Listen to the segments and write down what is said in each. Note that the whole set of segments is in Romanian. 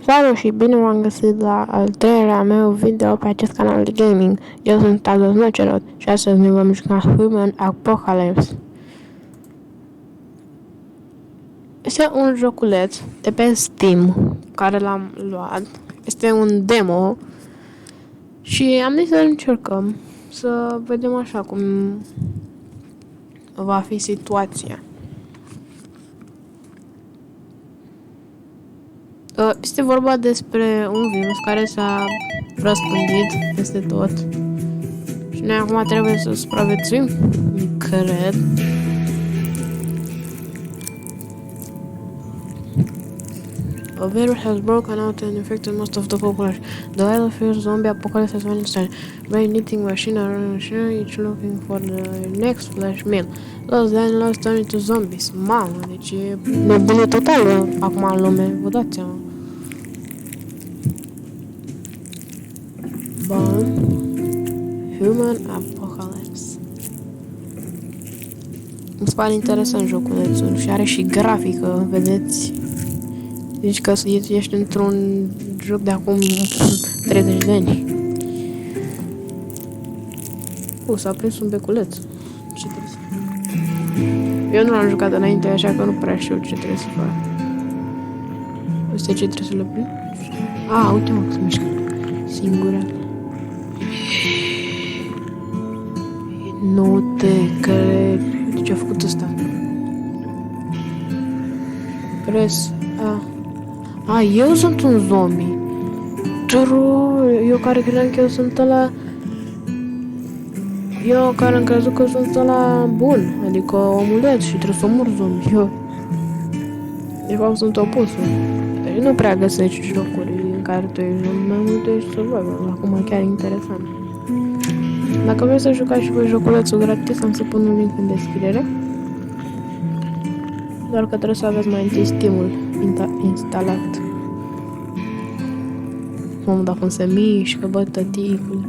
Salut și bine m-am găsit la al treilea meu video pe acest canal de gaming. Eu sunt Tados Nocerot și astăzi ne vom juca Human Apocalypse. Este un joculeț de pe Steam care l-am luat. Este un demo și am zis să încercăm să vedem așa cum va fi situația. Este vorba despre un virus care s-a răspândit peste tot și noi acum trebuie să supraviețuim, cred. A virus has broken out and infected most of the population. The wild fears zombie apocalypse has been started. Brain eating machine, each looking for the next flesh meal. Lost then lost turn into zombies. Mamă, deci e nebunie totală acum în lume, vă dați seama. Bun. Human Apocalypse. Îmi pare interesant joculețul și are și grafică, vedeți? Deci că ești într-un joc de acum 30 de ani. S-a prins un beculeț. Ce trebuie să fac? Eu nu l-am jucat înainte, așa că nu prea știu ce trebuie să fac. Asta ce trebuie să le prind? Uite mă, că se mișcă. Singura. Nu te cred. Uite ce a făcut ăsta. Press A. Eu sunt un zombie. Eu care credeam că eu sunt ăla. Eu care am crezut că sunt ăla bun. Adică omuleț și trebuie să omor zombie. Eu de fapt sunt opusul. Deci nu prea găsești jocuri în care tu ești mai mult ești survival. Acum chiar interesant. Dacă vreți să jucați și voi joculețul gratis, am să pun un link în descriere. Doar că trebuie să aveți mai întâi Steam-ul instalat. Mamă, dacă cum se mișcă, bă, tăticul.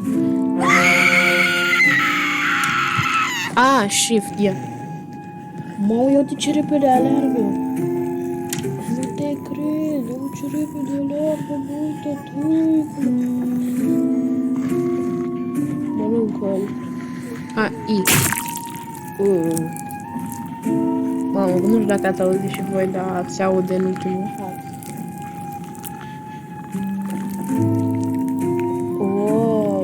Shift, ia. Mă, uite ce repede aleargă. Nu te cred, uite ce repede aleargă, bă, tăticul. Mănâncă-l. I. Mamă, nu știu dacă ați auzit și voi, dar se aude în ultimul hal.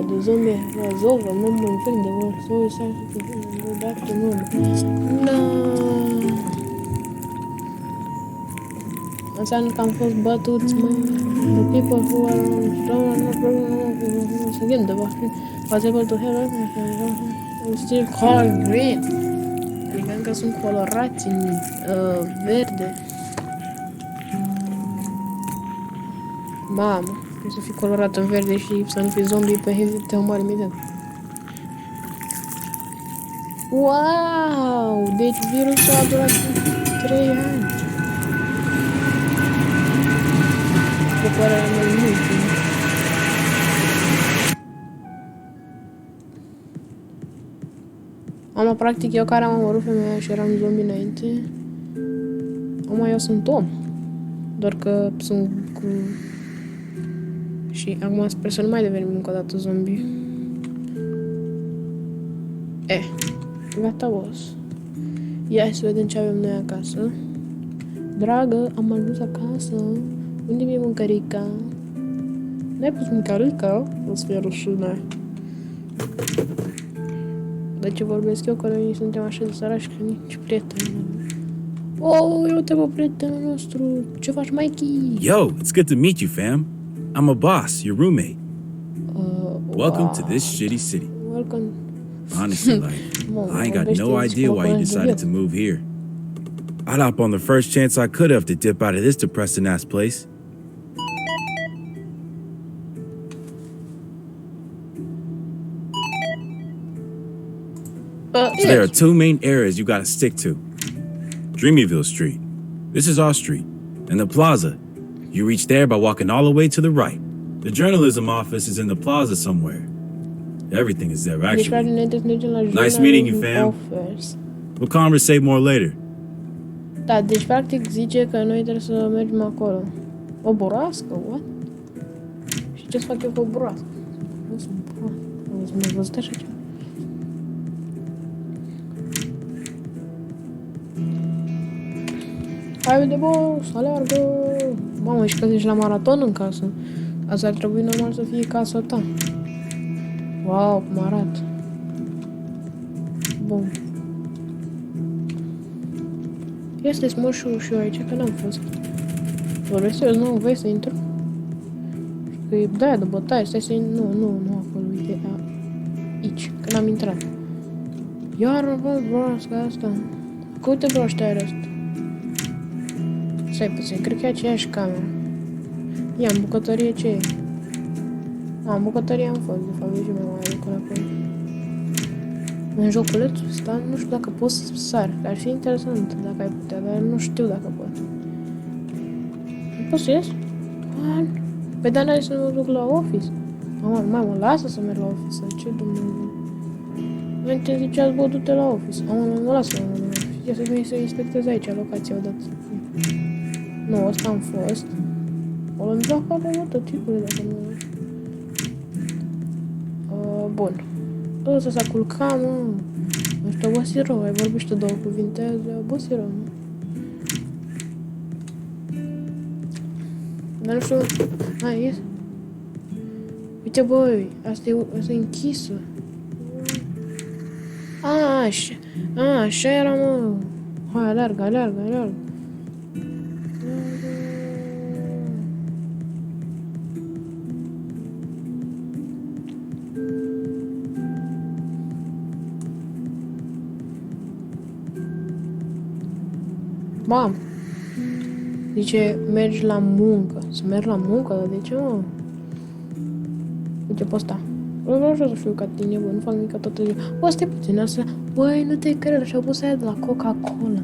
The zombie was over, no more infected, they were so excited to go back to normal. No! Înseamnă că am fost bătuți, mă. The people who are strong are not broken once again. The vaccine was able to help us still color green. Adică încă sunt colorați în verde. Mamă, trebuie să fii colorat în verde și să nu fii zombie pe hezi, te omoară imediat. Wow! Deci virusul a durat 3 ani. Cu părerea mea mult. Am practic eu care am omorât femeia și eram zombie înainte. Eu sunt om. Doar că sunt cu... Și acum sper să nu mai devenim încă o dată zombie. Gata, boss. Ia să vedem ce avem noi acasă. Dragă, am ajuns acasă. Unde mi-e mâncărica? N-ai pus mâncărica? O să fie rușine. De ce vorbesc eu, că noi suntem așa de sărași că nici prieteni. Uite bă, prietenul nostru. Ce faci, Mikey? Yo, it's good to meet you, fam. I'm a boss, your roommate. Welcome to this shitty city. Welcome. Honestly, I ain't got no idea why you decided to move here. I'd hop on the first chance I could have to dip out of this depressing-ass place. So there are two main areas you gotta stick to. Dreamyville Street. This is our street. And the plaza. You reach there by walking all the way to the right. The journalism office is in the plaza somewhere. Everything is there, actually. Nice meeting you, fam. We'll conversate more later. Da, deci practic zice că noi trebuie să mergem acolo. O borască, what? Și ce să fac eu cu o borască? Nu sunt prost. Nu mi-a văzut așa ceva. Hai de boss, aleargă! Mamă, și că zici la maraton în casă. Asta ar trebui normal să fie casa ta. Wow, cum arată. Bun. Este smoșul și eu aici, că n-am fost. Vorbesc serios, nu vrei să intru? Că e de-aia de bătaie, stai să... Nu acolo, uite, aici, că n-am intrat. Iar am văzut broasca asta. Că uite broaștea aia asta. Stai puțin, cred că e aceeași cameră. Ia, în bucătărie ce e? În bucătărie am fost, de fapt, și mai mare acolo. În joculețul ăsta, nu știu dacă pot să sar. Ar fi interesant dacă ai putea, dar nu știu dacă pot. Nu pot să ies? Păi dar n-ai să mă duc la office. Mă lasă să merg la office. Ce Dumnezeu? Mai te ziceați, bă, du-te la office. Mă lasă la office. Ia să veni să inspectez aici locația odată. Nu, ăsta am fost. O l-am dat ca pe tot tipul dacă nu... Bun. Ăsta s-a culcat, mă. Ești obosit rău, ai vorbit și două cuvinte, azi obosit rău, mă. Dar nu știu... Hai, ies. Uite, băi, asta e închisă. Așa era, mă. Hai, aleargă. Mam, zice, mergi la muncă. Să merg la muncă? Dar de ce, mă? Uite pe ăsta. Vreau să fiu ca tine, bă, nu fac nimic toată ziua. Bă, stai puțin, asta... Băi, nu te cred, și-au pus aia de la Coca-Cola.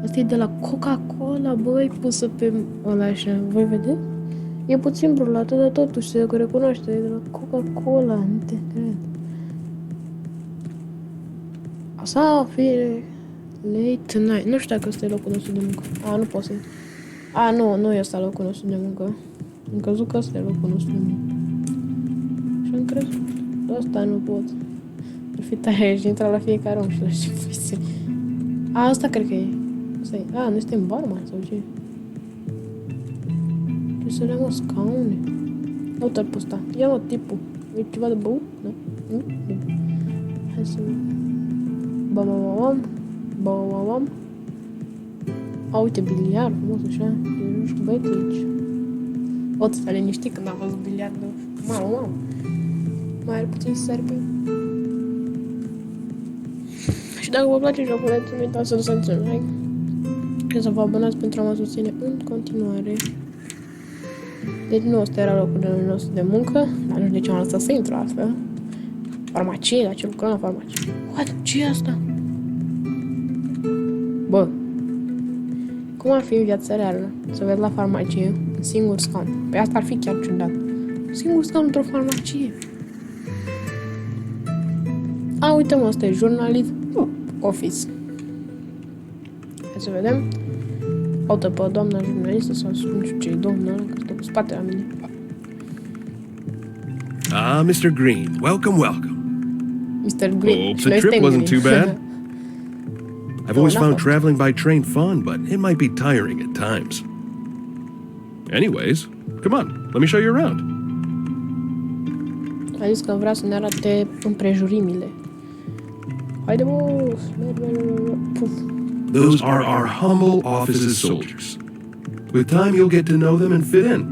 Asta e de la Coca-Cola, băi, pusă pe ăla așa. Voi vedeți? E puțin brulată, dar totuși se recunoaște. E de la Coca-Cola, nu te cred. Asta fie... Late night. Nu știu dacă ăsta e locul nostru de muncă. Nu pot să... nu e ăsta locul nostru de muncă. Am crezut că ăsta e locul nostru de muncă. Și am crezut. Ăsta nu pot. Ar fi tare și intra la fiecare om și la ce fise. Asta cred că e. Asta e. Noi suntem barman sau ce? Ce să le-am, scaune. Uite-l pe ăsta. Ia, mă, tipul. E ceva de băut? Nu? Hai să... Bam. Uite, biliard, frumos, așa. Nu știu, băieți aici. Pot să stai liniștit când am văzut biliardul. Mamă. Mai are puțin să sari pe... Și dacă vă place joculețul, nu uitați să lăsați un like. Și să vă abonați pentru a mă susține în continuare. Deci nu ăsta era locul nostru de muncă. Dar nu știu de ce am lăsat să intru asta. Farmacie, la ce lucrăm la farmacie. What? Ce e asta? Bă, cum ar fi în viața reală să vezi la farmacie un singur scaun? Păi asta ar fi chiar ciudat. Un singur scaun într-o farmacie. Uite, mă, ăsta e jurnalist office. Hai să vedem. Uite pe doamna jurnalistă sau nu știu ce e doamna ăla, că stă cu spatele la mine. Mr. Green, welcome. Mr. Green. Hope the trip wasn't too bad. I've always found traveling by train fun, but it might be tiring at times. Anyways, come on, let me show you around. A zis că vrea să ne arate împrejurimile. Haide, boss! Puf! Those are our humble office's soldiers. With time, you'll get to know them and fit in.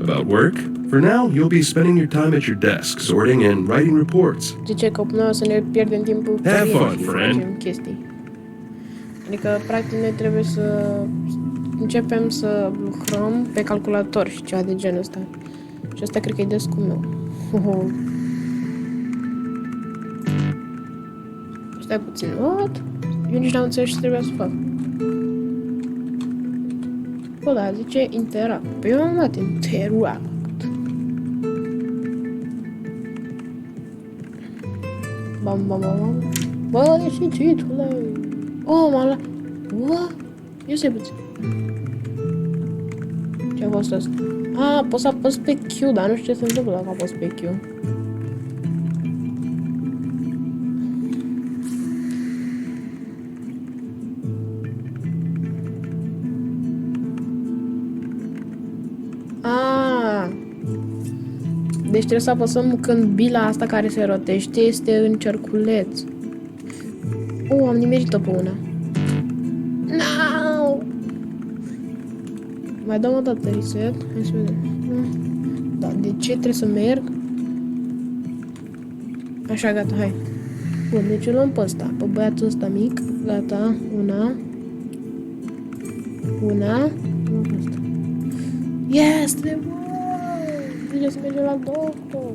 About work? For now, you'll be spending your time at your desk, sorting and writing reports. Zice că până să ne pierdem timpul pe Have fun, și friend. facem chestii. Adică, practic, noi trebuie să începem să lucrăm pe calculator și ceva de genul ăsta. Și asta cred că e descul meu. Stai puțin. What? Eu nici n-am înțeles ce trebuia să fac. Bă, da, zice interact. Păi eu am dat interact. Bam. Bă, și titlul. M-a luat. What? Ia să puțin. Ce a fost ăsta? Poți să apăs pe Q, dar nu știu ce se întâmplă dacă apăs pe Q. Deci trebuie să apăsăm când bila asta care se rotește este în cerculeț. Am nimerit-o pe una. No! Mai dăm o dată reset. Hai să vedem. Da, de ce trebuie să merg? Așa, gata, hai. Bun, deci îl luăm pe ăsta, pe băiatul ăsta mic. Gata, una. Este! Bine să mergem la doctor.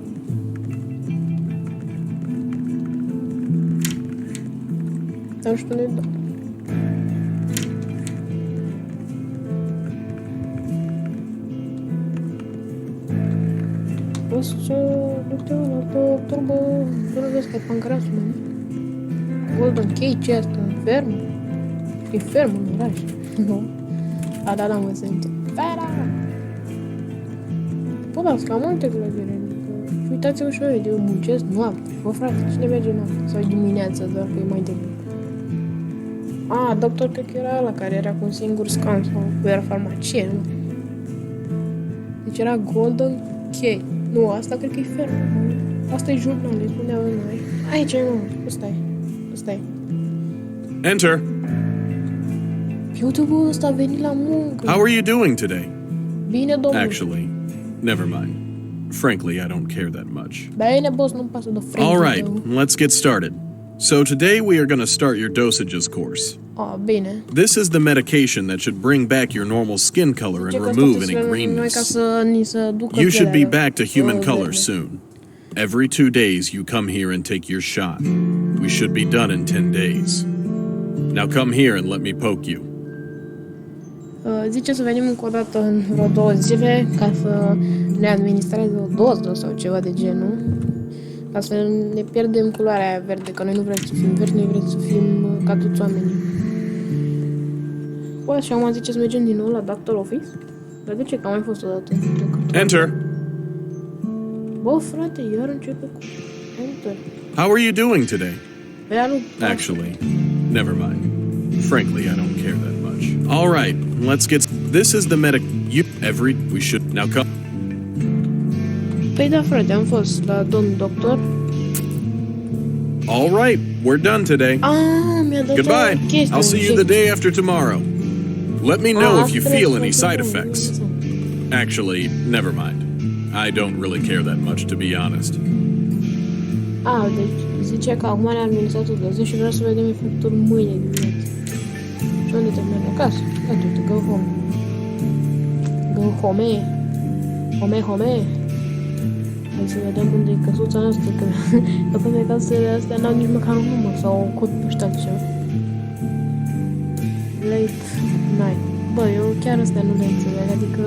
Dar nu știu unde e doctor. O să duc-te la doctor, bă. Tu nu vezi că e pancreasul, mă? Golden Cage, ce asta? Ferm? E ferm în oraș. Nu. Da, mă simt. Da, sunt cam multe clădiri. Uitați-vă și voi, eu muncesc noapte. Bă, frate, cine merge noapte? Sau dimineața, doar că e mai devreme. Doctor, cred că era ăla care era cu un singur scan sau era farmacie, nu? Deci era Golden K. Nu, asta cred că e fermă. Asta e jurnal, îi spuneau noi. Aici e, mă, ăsta e. Enter. Uite, bă, ăsta a venit la muncă. How are you doing today? Bine, domnule. Actually, never mind. Frankly, I don't care that much. Bine, boss, nu-mi pasă de friend. All right, let's get started. So today we are going to start your dosages course. Bine. This is the medication that should bring back your normal skin color and remove any greenness. You should be back to human color soon. Every 2 days you come here and take your shot. We should be done in 10 days. Now come here and let me poke you. Zice să venim încă o dată în vreo 2 zile ca să ne administreze o doză sau ceva de genul. Ca să ne pierdem culoarea aia verde, că noi nu vrem să fim verzi, noi vrem să fim ca toți oamenii. Bă, și acum zice să mergem din nou la Doctor Office? Dar de ce? Că am mai fost o dată. Enter. Bă, frate, iar începe cu Enter. How are you doing today? Actually, never mind. Frankly, I don't care that much. All right, let's get... This is the we should... Now come... Păi da, frate, am fost la domnul doctor. All right, we're done today. Mi-a dat Goodbye. Chestia, I'll see you the day after tomorrow. Let me know if you feel any side effects. Actually, never mind. I don't really care that much, to be honest. Deci zice că acum ne-a administrat o doză și vreau să vedem efectul mâine dimineață. Și unde te merg acasă? Uite, go home. Go home. Home. Hai să vedem unde e căsuța noastră, că toate casele astea n-au nici măcar un număr sau un cod poștal ceva. Late night. Bă, eu chiar astea nu le înțeleg, adică...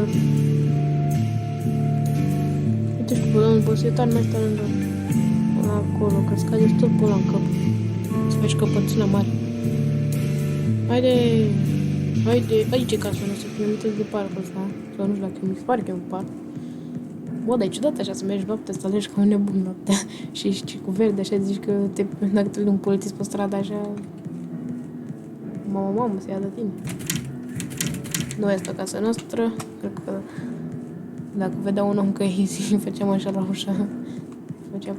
Uite, știu, bă, domnul posietar mai stă lângă acolo, că scade tot pe ăla în cap. Să faci căpățâna mare. Haide, aici e casa noastră, că mi-am de parcul ăsta. Sau nu știu dacă mi se pare că e un parc. Bă, dar e ciudat așa să mergi noaptea, să alegi ca un nebun noaptea și cu verde așa, zici că dacă te vede un polițist pe stradă așa, mamă, se ia de tine. Nu este casa noastră, cred că dacă vedea un om că e easy, făceam așa la ușa, făceam,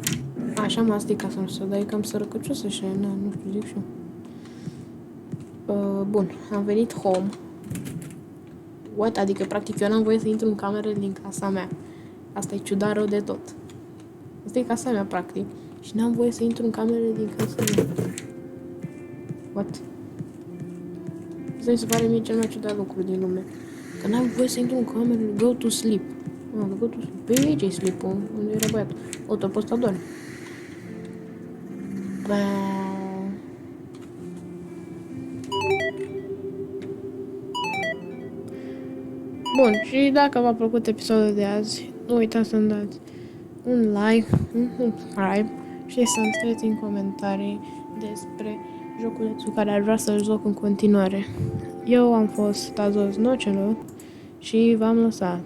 așa mă, asta e casa noastră, dar e cam sărăcăcios așa, nu știu, zic și eu. Bun, am venit home. What? Adică, practic, eu n-am voie să intru în cameră din casa mea. Asta e ciudat rău de tot. Asta e casa mea, practic. Și n-am voie să intru în cameră din casa mea. What? Asta mi se pare mie cel mai ciudat lucru din lume. Că n-am voie să intru în cameră, go to sleep. Go to sleep. Pe aici e sleep-ul, unde era băiatul. Tot pe ăsta doarme. Bun, și dacă v-a plăcut episodul de azi, nu uitați să-mi dați un like, un subscribe și să-mi scrieți în comentarii despre joculețul care ar vrea să-l joc în continuare. Eu am fost Tazos Nocelor și v-am lăsat.